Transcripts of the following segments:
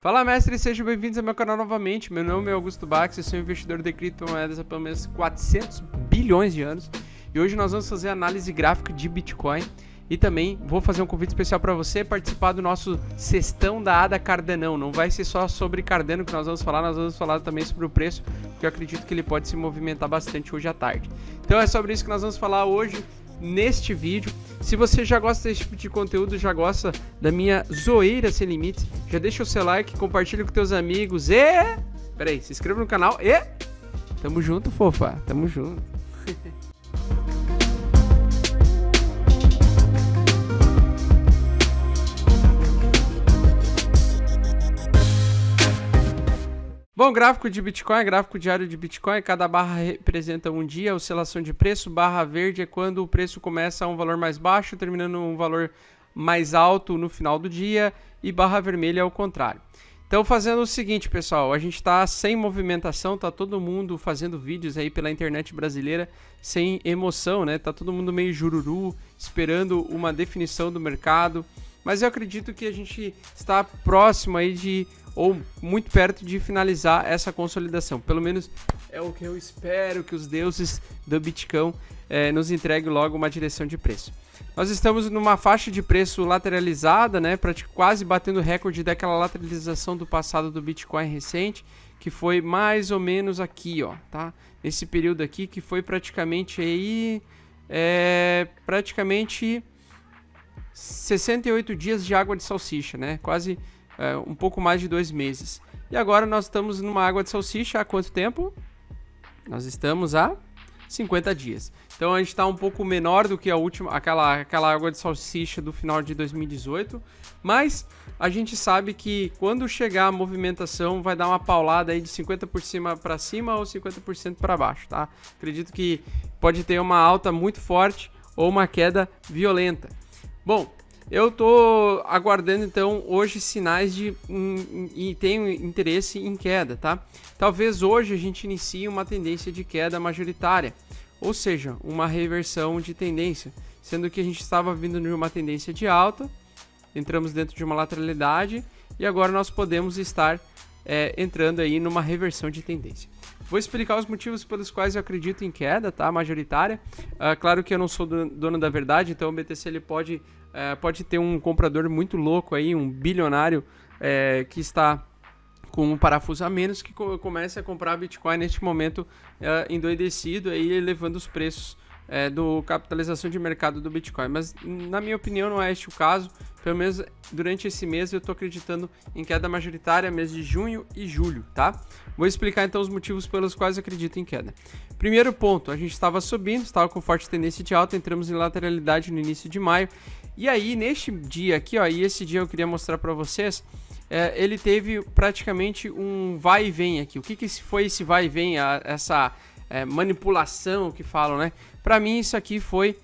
Fala, mestre, sejam bem-vindos ao meu canal novamente. Meu nome é Augusto Bax, eu sou investidor de criptomoedas há pelo menos 400 bilhões de anos. E hoje nós vamos fazer análise gráfica de Bitcoin. E também vou fazer um convite especial para você participar do nosso Sextão da ADA Cardano. Não vai ser só sobre Cardano que nós vamos falar também sobre o preço, porque eu acredito que ele pode se movimentar bastante hoje à tarde. Então é sobre isso que nós vamos falar hoje neste vídeo. Se você já gosta desse tipo de conteúdo, já gosta da minha zoeira sem limites, já deixa o seu like, compartilha com teus amigos e... Peraí, se inscreva no canal e... Tamo junto, fofa, tamo junto. Bom, gráfico de Bitcoin, gráfico diário de Bitcoin, cada barra representa um dia, oscilação de preço, barra verde é quando o preço começa a um valor mais baixo, terminando um valor mais alto no final do dia, e barra vermelha é o contrário. Então, fazendo o seguinte, pessoal, a gente está sem movimentação, tá todo mundo fazendo vídeos aí pela internet brasileira sem emoção, né? Tá todo mundo meio jururu, esperando uma definição do mercado, mas eu acredito que a gente está próximo aí de... ou muito perto de finalizar essa consolidação. Pelo menos é o que eu espero que os deuses do Bitcoin nos entreguem logo uma direção de preço. Nós estamos numa faixa de preço lateralizada, né, quase batendo o recorde daquela lateralização do passado do Bitcoin recente, que foi mais ou menos aqui, ó, tá? Nesse período aqui que foi praticamente aí, praticamente 68 dias de água de salsicha, né? Quase um pouco mais de 2 meses. E agora nós estamos numa água de salsicha há quanto tempo? Nós estamos há 50 dias. Então a gente está um pouco menor do que a última, aquela água de salsicha do final de 2018. Mas a gente sabe que quando chegar a movimentação vai dar uma paulada aí de 50% para cima ou 50% para baixo, tá? Acredito que pode ter uma alta muito forte ou uma queda violenta. Bom, eu tô aguardando então hoje sinais e tenho interesse em queda, tá? Talvez hoje a gente inicie uma tendência de queda majoritária, ou seja, uma reversão de tendência, sendo que a gente estava vindo de uma tendência de alta, entramos dentro de uma lateralidade e agora nós podemos estar entrando aí numa reversão de tendência. Vou explicar os motivos pelos quais eu acredito em queda, tá? Majoritária. Claro que eu não sou dono da verdade, então o BTC ele pode ter um comprador muito louco aí, um bilionário que está com um parafuso a menos, que comece a comprar Bitcoin neste momento endoidecido, aí levando os preços do capitalização de mercado do Bitcoin. Mas na minha opinião não é este o caso. Pelo menos durante esse mês eu estou acreditando em queda majoritária, mês de junho e julho, tá? Vou explicar então os motivos pelos quais eu acredito em queda. Primeiro ponto, a gente estava subindo, estava com forte tendência de alta, entramos em lateralidade no início de maio. E aí neste dia aqui, ó, e esse dia eu queria mostrar para vocês, ele teve praticamente um vai e vem aqui. O que foi esse vai e vem, essa manipulação que falam, né? Para mim isso aqui foi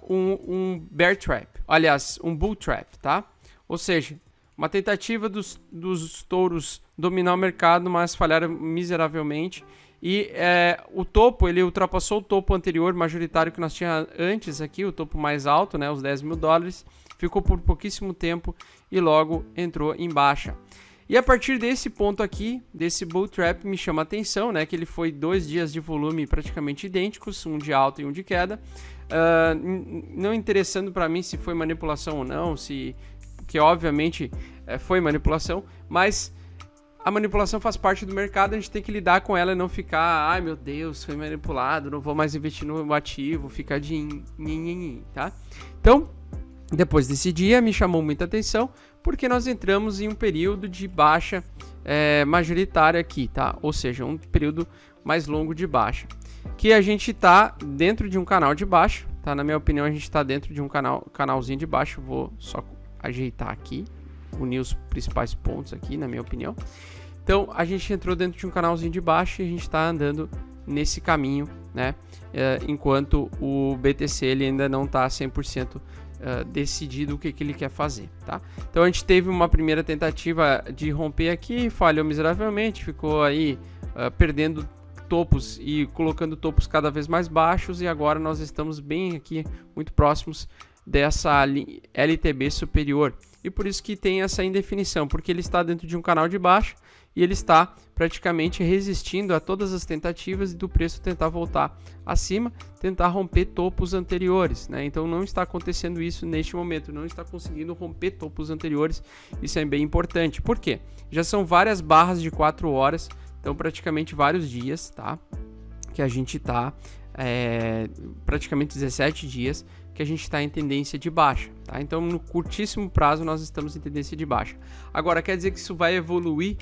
um bear trap, aliás, um bull trap, tá? Ou seja, uma tentativa dos touros dominar o mercado, mas falharam miseravelmente. E o topo, ele ultrapassou o topo anterior majoritário que nós tínhamos antes aqui, o topo mais alto, né, os 10 mil dólares, ficou por pouquíssimo tempo e logo entrou em baixa. E a partir desse ponto aqui, desse bull trap, me chama a atenção, né, que ele foi 2 dias de volume praticamente idênticos, um de alta e um de queda, não interessando para mim se foi manipulação ou não, que obviamente foi manipulação, mas a manipulação faz parte do mercado, a gente tem que lidar com ela e não ficar, ai meu Deus, foi manipulado, não vou mais investir no ativo, ficar de tá? Então, depois desse dia me chamou muita atenção, porque nós entramos em um período de baixa majoritária aqui, tá? Ou seja, um período mais longo de baixa, que a gente tá dentro de um canal de baixa, tá? Na minha opinião, a gente tá dentro de um canalzinho de baixa. Vou só ajeitar aqui, unir os principais pontos aqui, na minha opinião. Então, a gente entrou dentro de um canalzinho de baixa e a gente está andando nesse caminho, né? Enquanto o BTC ele ainda não está 100% decidido o que ele quer fazer, tá? Então, a gente teve uma primeira tentativa de romper aqui, falhou miseravelmente, ficou aí perdendo topos e colocando topos cada vez mais baixos, e agora nós estamos bem aqui, muito próximos dessa LTB superior. e por isso que tem essa indefinição, porque ele está dentro de um canal de baixa e ele está praticamente resistindo a todas as tentativas do preço tentar voltar acima, tentar romper topos anteriores, né? Então não está acontecendo isso neste momento, não está conseguindo romper topos anteriores, isso é bem importante. Por quê? Já são várias barras de 4 horas, então praticamente vários dias, tá? Que a gente está praticamente 17 dias que a gente está em tendência de baixa, tá? Então no curtíssimo prazo nós estamos em tendência de baixa. Agora, quer dizer que isso vai evoluir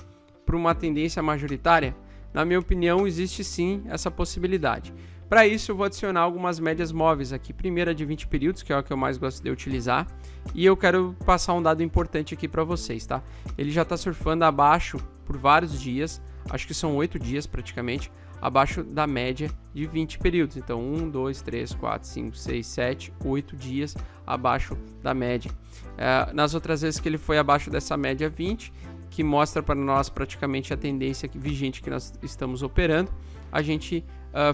para uma tendência majoritária? Na minha opinião, existe sim essa possibilidade. Para isso eu vou adicionar algumas médias móveis aqui, primeira de 20 períodos, que é o que eu mais gosto de utilizar, e eu quero passar um dado importante aqui para vocês, tá? Ele já está surfando abaixo por vários dias, acho que são 8 dias praticamente, abaixo da média de 20 períodos. Então 1, 2, 3, 4, 5, 6, 7, 8 dias abaixo da média. Nas outras vezes que ele foi abaixo dessa média 20, que mostra para nós praticamente a tendência vigente que nós estamos operando, a gente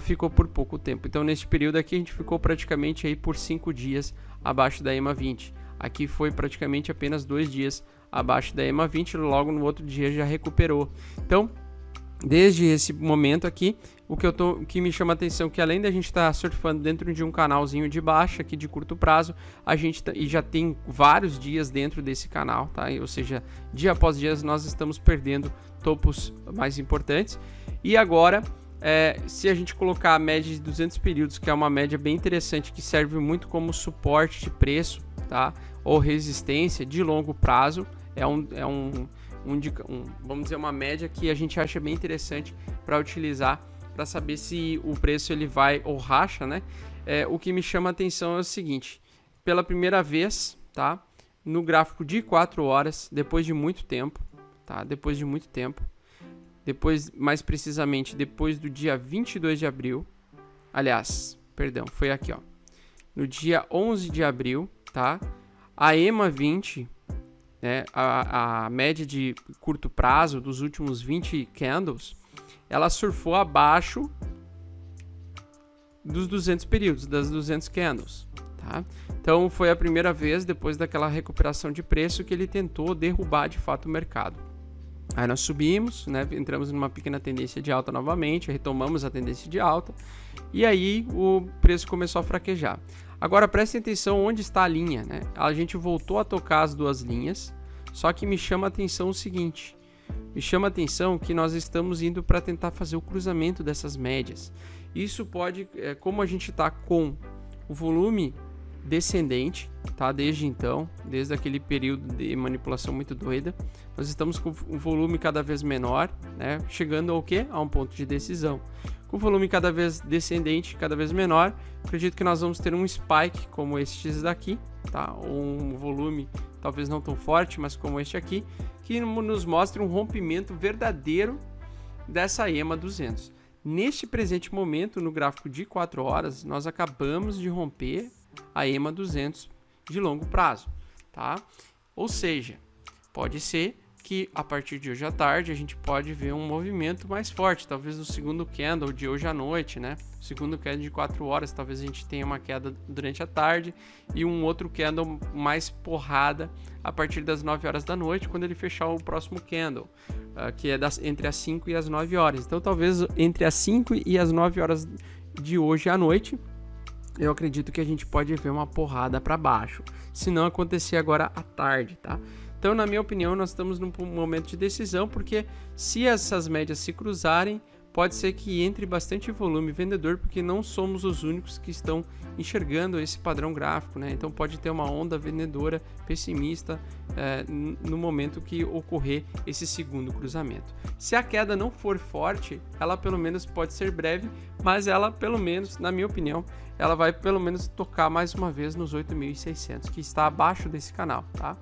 ficou por pouco tempo. Então neste período aqui a gente ficou praticamente aí por 5 dias abaixo da EMA 20. Aqui foi praticamente apenas 2 dias abaixo da EMA 20, logo no outro dia já recuperou. Então desde esse momento aqui, o que me chama a atenção é que além da gente estar surfando dentro de um canalzinho de baixa aqui de curto prazo, a gente e já tem vários dias dentro desse canal, tá? Ou seja, dia após dia nós estamos perdendo topos mais importantes. E agora, se a gente colocar a média de 200 períodos, que é uma média bem interessante, que serve muito como suporte de preço, tá? Ou resistência de longo prazo, vamos dizer, uma média que a gente acha bem interessante para utilizar, para saber se o preço ele vai ou racha, né? O que me chama a atenção é o seguinte: pela primeira vez, tá? No gráfico de 4 horas, depois de muito tempo, tá? Mais precisamente, depois do dia 22 de abril, aliás, perdão, foi aqui, ó. No dia 11 de abril, tá? A EMA 20, né, a média de curto prazo dos últimos 20 candles, ela surfou abaixo dos 200 períodos, das 200 candles, tá? Então foi a primeira vez depois daquela recuperação de preço que ele tentou derrubar de fato o mercado. Aí nós subimos, né, entramos numa pequena tendência de alta novamente, retomamos a tendência de alta e aí o preço começou a fraquejar. Agora prestem atenção onde está a linha, né? A gente voltou a tocar as duas linhas, só que me chama a atenção o seguinte: me chama a atenção que nós estamos indo para tentar fazer o cruzamento dessas médias. Isso pode, como a gente está com o volume descendente, tá? Desde aquele período de manipulação muito doida, nós estamos com um volume cada vez menor, né? Chegando ao quê? A um ponto de decisão. Com o volume cada vez descendente, cada vez menor, acredito que nós vamos ter um spike como este daqui, tá? Um volume talvez não tão forte, mas como este aqui, que nos mostra um rompimento verdadeiro dessa EMA 200. Neste presente momento, no gráfico de 4 horas, nós acabamos de romper a EMA 200 de longo prazo, tá? Ou seja, pode ser que a partir de hoje à tarde a gente pode ver um movimento mais forte, talvez no segundo candle de hoje à noite, né? Segundo candle de 4 horas, talvez a gente tenha uma queda durante a tarde e um outro candle mais porrada a partir das 9 horas da noite, quando ele fechar o próximo candle, que é entre as 5 e as 9 horas. Então talvez entre as 5 e as 9 horas de hoje à noite, eu acredito que a gente pode ver uma porrada para baixo, se não acontecer agora à tarde, tá? Então, na minha opinião, nós estamos num momento de decisão, porque se essas médias se cruzarem, pode ser que entre bastante volume vendedor, porque não somos os únicos que estão enxergando esse padrão gráfico, né? Então pode ter uma onda vendedora pessimista no momento que ocorrer esse segundo cruzamento. Se a queda não for forte, ela pelo menos pode ser breve, mas ela pelo menos, na minha opinião, ela vai pelo menos tocar mais uma vez nos 8.600, que está abaixo desse canal, tá?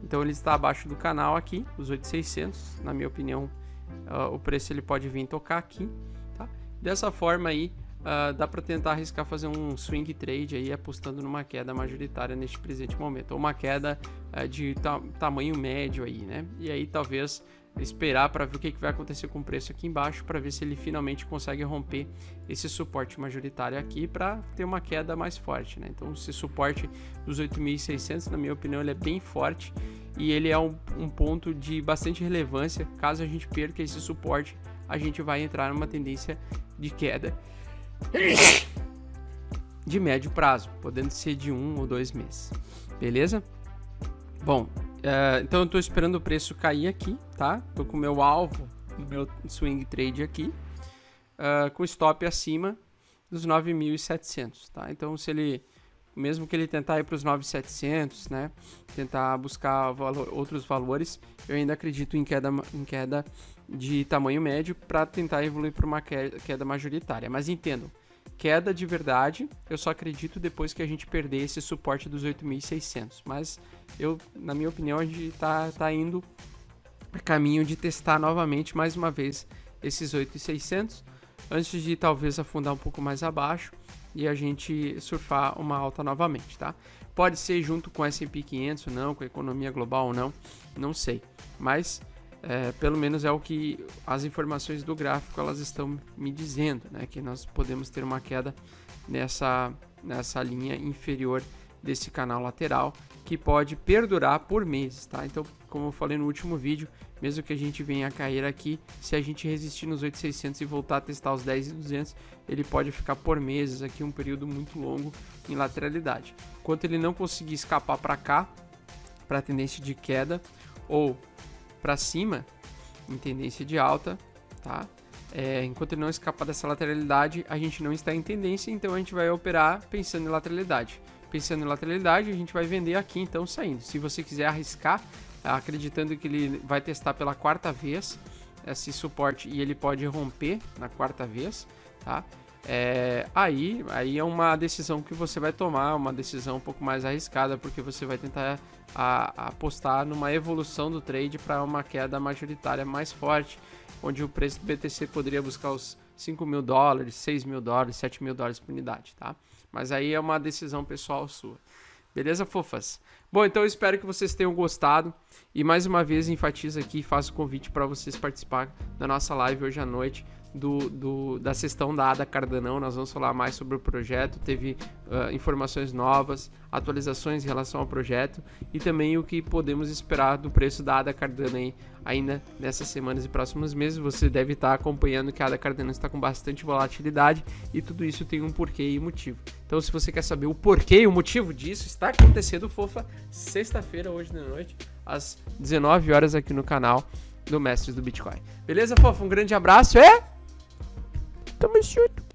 Então ele está abaixo do canal aqui, os 8.600, na minha opinião, o preço ele pode vir tocar aqui, tá? Dessa forma aí, dá para tentar arriscar fazer um swing trade aí apostando numa queda majoritária neste presente momento, ou uma queda de tamanho médio aí, né? E aí talvez esperar para ver o que vai acontecer com o preço aqui embaixo, para ver se ele finalmente consegue romper esse suporte majoritário aqui para ter uma queda mais forte, né? Então esse suporte dos 8.600, na minha opinião, ele é bem forte e ele é um ponto de bastante relevância. Caso a gente perca esse suporte, a gente vai entrar numa tendência de queda de médio prazo, podendo ser de 1 ou 2 meses, beleza? Bom, então eu estou esperando o preço cair aqui, tá? Tô com o meu alvo, o meu swing trade aqui, com stop acima dos 9.700, tá? Então se ele, mesmo que ele tentar ir para os 9.700, né? Tentar buscar outros valores, eu ainda acredito em queda de tamanho médio para tentar evoluir para uma queda majoritária. Mas entendam, queda de verdade, eu só acredito depois que a gente perder esse suporte dos 8.600. Mas na minha opinião, a gente tá indo a caminho de testar novamente, mais uma vez, esses 8.600, antes de talvez afundar um pouco mais abaixo e a gente surfar uma alta novamente, tá? Pode ser junto com o S&P 500 ou não, com a economia global ou não, não sei. Mas pelo menos é o que as informações do gráfico elas estão me dizendo, né? Que nós podemos ter uma queda nessa linha inferior desse canal lateral, que pode perdurar por meses, tá? Então, como eu falei no último vídeo, mesmo que a gente venha a cair aqui, se a gente resistir nos 8.600 e voltar a testar os 10.200, ele pode ficar por meses aqui, um período muito longo em lateralidade. Enquanto ele não conseguir escapar para cá, para a tendência de queda, ou para cima, em tendência de alta, tá? Enquanto ele não escapar dessa lateralidade, a gente não está em tendência, então a gente vai operar pensando em lateralidade. Pensando em lateralidade, a gente vai vender aqui, então, saindo. Se você quiser arriscar, acreditando que ele vai testar pela quarta vez esse suporte e ele pode romper na quarta vez, tá? Aí é uma decisão que você vai tomar, uma decisão um pouco mais arriscada, porque você vai tentar apostar numa evolução do trade para uma queda majoritária mais forte, onde o preço do BTC poderia buscar os $5.000, $6.000, $7.000 por unidade, tá? Mas aí é uma decisão pessoal sua. Beleza, fofas? Bom, então eu espero que vocês tenham gostado e mais uma vez enfatizo aqui e faço o convite para vocês participar da nossa live hoje à noite da sessão da Ada Cardanão. Nós vamos falar mais sobre o projeto, teve informações novas, atualizações em relação ao projeto e também o que podemos esperar do preço da Ada Cardano ainda nessas semanas e próximos meses. Você deve estar acompanhando que a Ada Cardano está com bastante volatilidade e tudo isso tem um porquê e motivo. Então, se você quer saber o porquê e o motivo disso, está acontecendo, fofa, sexta-feira, hoje de noite, às 19 horas aqui no canal do Mestres do Bitcoin. Beleza, fofa? Um grande abraço e... tamo junto!